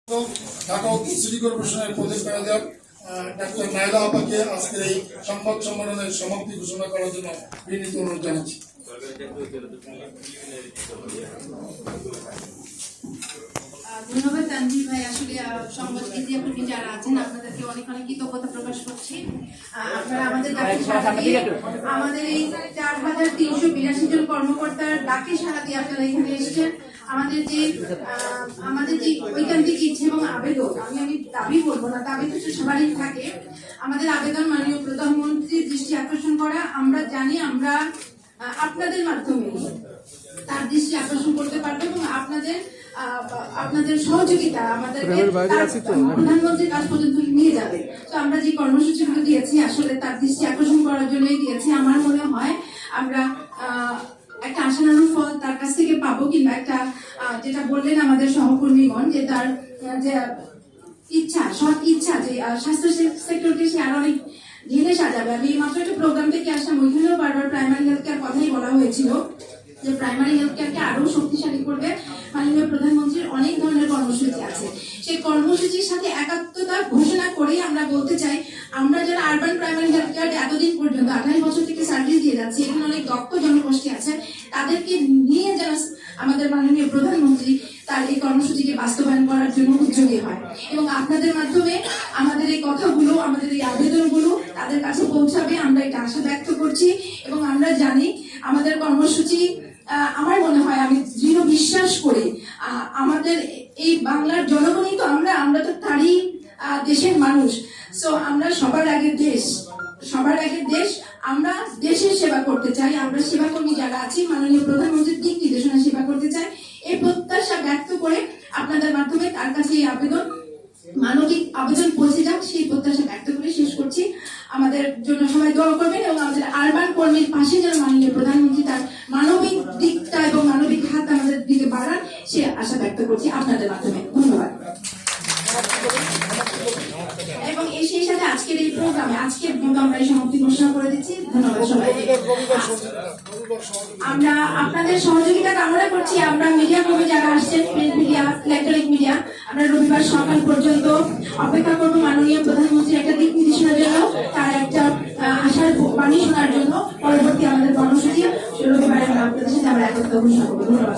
ঢাকা উত্তর সিটি কর্পোরেশনের প্রধান ম্যানেজার ডাক্তার নাইলা আপাকে আজকের এই সংবাদ সম্মেলনের সমাপ্তি ঘোষণা করার জন্য বিনীত অনুরোধ জানাচ্ছি। ধন্যবাদ তানভীর ভাই। আসলে সংবাদ মিডিয়া কর্মী যারা আছেন আপনাদেরকে অনেক অনেক কৃতজ্ঞতা প্রকাশ করছি। আপনারা আমাদের ডাকে সাড়া দিয়ে আমাদের এই ৪,৩৮২ জন কর্মকর্তার ডাকে সাড়া দিয়ে আপনারা এখানে এসেছেন। আমাদের যে ঐকান্তিক ইচ্ছে এবং আবেদন, আমি দাবি বলবো না, দাবি তো সবারই থাকে। আমাদের আবেদন মাননীয় প্রধানমন্ত্রীর দৃষ্টি আকর্ষণ করা। আমরা জানি আমরা আপনাদের মাধ্যমে তার দৃষ্টি আকর্ষণ করতে পারবো এবং আপনাদের সহযোগিতা আমাদেরকে প্রধানমন্ত্রীর কাছ পর্যন্ত নিয়ে যাবে। তো আমরা যে কর্মসূচিগুলো দিয়েছি আসলে তার দৃষ্টি আকর্ষণ করার জন্যই দিয়েছি। আমার মনে হয় আমরা একটা আশানুরূপ ফল তার কাছ থেকে পাবো, কিংবা একটা যেটা বললেন আমাদের সহকর্মীগণ যে তার যে ইচ্ছা, সৎ ইচ্ছা যে স্বাস্থ্য সেক্টরকে সে আরো অনেক ঢেলে সাজাবে। আমি মাত্র একটা প্রোগ্রাম থেকে আসলাম, ওইখানেও বারবার প্রাইমারি হেলথ কেয়ার কথাই বলা হয়েছিল যে প্রাইমারি হেলথ কেয়ারকে আরো শক্তিশালী করবে। মাননীয় প্রধানমন্ত্রীর অনেক ধরনের কর্মসূচি আছে, সেই কর্মসূচির সাথে একাত্মতা ঘোষণা করেই আমরা বলতে চাই আমরা যারা আরবান প্রাইমারি হেলথ কেয়ার এতদিন পর্যন্ত 28 বছর থেকে সার্ভিস দিয়ে যাচ্ছে, এখানে অনেক দক্ষ জনগোষ্ঠী আছে, তাদেরকে নিয়ে যেন আমাদের মাননীয় প্রধানমন্ত্রী তার এই কর্মসূচিকে বাস্তবায়ন করার জন্য উদ্যোগী হয় এবং আপনাদের মাধ্যমে আমাদের এই কথাগুলো, আমাদের এই আবেদনগুলো তাদের কাছে পৌঁছাবে। আমরা এটা আশা ব্যক্ত করছি এবং আমরা জানি আমাদের কর্মসূচি, আমার মনে হয়, আমি দৃঢ় বিশ্বাস করি আমাদের এই বাংলার জনগণই তো আমরা তো তারই দেশের মানুষ। সো আমরা সবার আগে দেশ, আমরা দেশের সেবা করতে চাই। আমরা সেবাকর্মী যারা আছি মাননীয় প্রধানমন্ত্রীর দিক নির্দেশনা সেবা করতে চাই। এই প্রত্যাশা ব্যক্ত করে আপনাদের মাধ্যমে তার কাছে এই মানবিক আবেদন পৌঁছে যাক, সেই প্রত্যাশা ব্যক্ত করে শেষ করছি। আমাদের জন্য সবাই দোয়া করবেন এবং আমাদের আরবান কর্মীর পাশে যেন মাননীয় প্রধানমন্ত্রী তার মানবিক দিকটা এবং মানবিক হাত আমাদের দিকে বাড়ান, সে আশা ব্যক্ত করছি আপনাদের মাধ্যমে। ধন্যবাদ। এবং সেই সাথে আজকের এই প্রোগ্রামে আমরা এই সমাপ্তি ঘোষণা করে দিচ্ছি। ধন্যবাদ সবাইকে। আমরা আপনাদের সহযোগিতা কামনা করছি। আমরা মিডিয়া কর্মী যারা আসছেন, প্রিন্ট মিডিয়া, ইলেকট্রনিক মিডিয়া, আমরা রবিবার সকাল পর্যন্ত অপেক্ষা করবো মাননীয় প্রধানমন্ত্রীর একটা দিক নির্দেশনার জন্য, তার একটা আশার বাণী শোনার জন্য। পরবর্তী আমাদের কর্মসূচি রবিবারে আপনাদের সাথে আমরা একত্রিত ঘোষণা করবো। ধন্যবাদ।